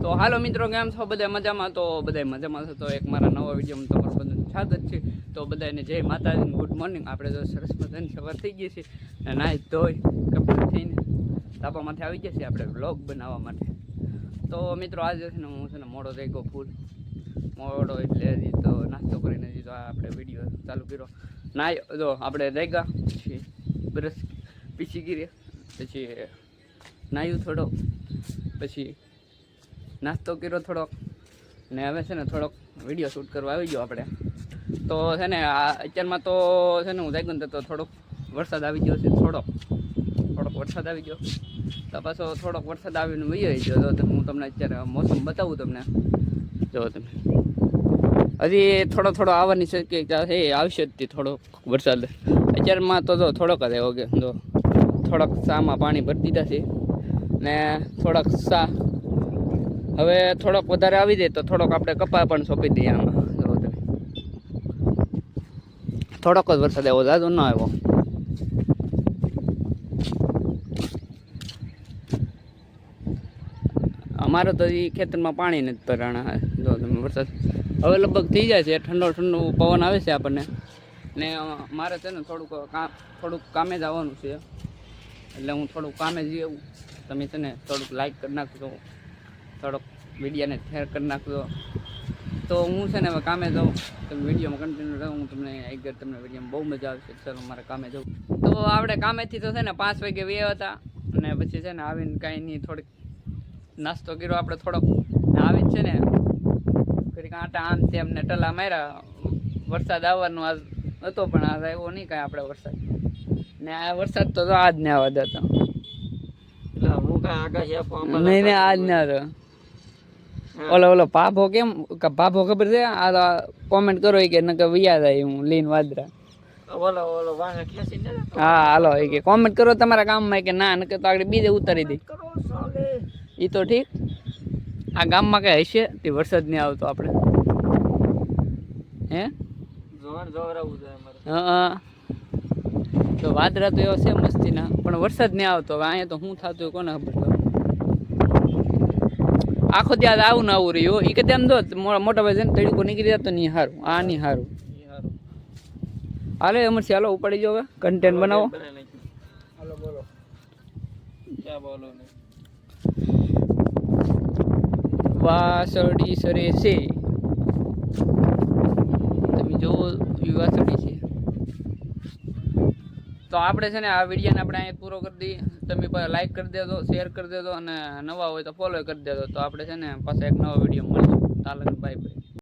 તો હાલો મિત્રો, કેમ છો? બધા મજામાં? તો બધા મજામાં છો તો એક મારા નવા વિડીયોમાં તમારું બધું સ્વાગત છે. તો બધાને જય માતાજી, ગુડ મોર્નિંગ. આપણે તો સરસ મજાની સવાર થઈ ગઈ છે અને નાહી ધોઈ કપડાં થઈને ધાબામાંથી આવી ગયા છીએ આપણે વ્લોગ બનાવવા માટે. તો મિત્રો આજે છે ને હું છે ને મોડો થઈ ગયો, ફૂલ મોડો એટલે હજી તો નાસ્તો કરીને હજી તો આપણે વિડીયો ચાલુ કર્યો. નાહી જો આપણે રહી ગયા, પછી બ્રશ પીસી ગીરે, પછી નાહ્યું થોડો, પછી નાસ્તો કર્યો થોડોક, ને હવે છે ને થોડોક વિડીયો શૂટ કરવા આવી ગયો આપણે. તો છે ને આ અત્યારમાં તો છે ને હું જાગ્યો ને તો થોડોક વરસાદ આવી ગયો છે, થોડોક વરસાદ આવી ગયો. તો પાછો થોડોક વરસાદ આવીને વયો ગયો. તો હું તમને અત્યારે મોસમ બતાવું તમને. જો તમે હજી થોડો આવવાની શક્યતા છે, આવશે જ થોડોક વરસાદ. અત્યારમાં તો જો થોડોક જ આવ્યો કે જો થોડોક શામાં પાણી ભરી દીધા છે ને થોડાક શા હવે થોડોક વધારે આવી જાય તો થોડોક આપણે કપા પણ સોંપી દઈએ આમાં. જો તમે થોડોક જ વરસાદ આવ્યો, જાજો ન આવ્યો. અમારે તો એ ખેતરમાં પાણી નથી ભરાણા. જો તમે વરસાદ હવે લગભગ થઈ જાય છે, ઠંડો પવન આવે છે આપણને. ને મારે છે ને થોડુંક કામે જ આવવાનું છે, એટલે હું થોડુંક કામે જ આવું. તમે છે ને થોડુંક લાઈક કરી નાખજો, થોડોક વિડીયોને શેર કરી નાખજો. તો હું છે ને હવે કામે જાઉં, તમે વિડીયોમાં કન્ટિન્યુ રહો. હું તમને આગળ તમને વિડીયોમાં બહુ મજા આવશે. ચાલો મારે કામે જવું. તો આપણે કામેથી તો છે ને 5 વાગે વ્યા હતા, અને પછી છે ને આવીને કાંઈ નહીં થોડીક નાસ્તો કર્યો આપણે થોડોક, આવીને છે ને ઘડીક આટા આમ તેમ ને ટલા માર્યા. વરસાદ આવવાનો આજ હતો પણ આજ આવ્યો નહીં કાંઈ આપણે વરસાદ. ને આ વરસાદ તો આજ ને આવવા દેતો નહીં, આજ ને હતો. ઓલો ભાભો કેમ ભાભો ખબર છે? આ કોમેન્ટ કરો કે નકર વિયા જાય હું લઈને વાદરા. હા હાલો એ કે કોમેન્ટ કરો તમારા ગામમાં કે ના, નકર તો આગળ બીજે ઉતારી દઈ. એ તો ઠીક, આ ગામમાં કઈ હશે તે વરસાદ નહીં આવતો આપણે હે હા. તો વાદળા તો એવા છે મસ્તીના, પણ વરસાદ નહીં આવતો. હવે અહીંયા તો શું થતું હોય કોને ખબર. આખો ત્યાં આવું ને આવું રહ્યું. એ કદાચ આમ જો મોટા ભાઈ છે ને તડીકો નીકળી જતો નહીં સારું, આ નહીં સારું. હાલો અમરસી હાલો ઉપાડી જાઓ, હવે કન્ટેન્ટ બનાવો. વાસળી સરે છે, તમે જોવો વાસળી છે. તો આપણે છે ને આ વિડીયોને આપણે અહીંયા પૂરો કરી દઈએ. તમે લાઈક કરી દેજો, શેર કરી દેજો, અને નવા હોય તો ફોલો કરી દેજો. તો આપણે છે ને પાછા એક નવા વિડીયો મળીશું. તાલક બાય બાય.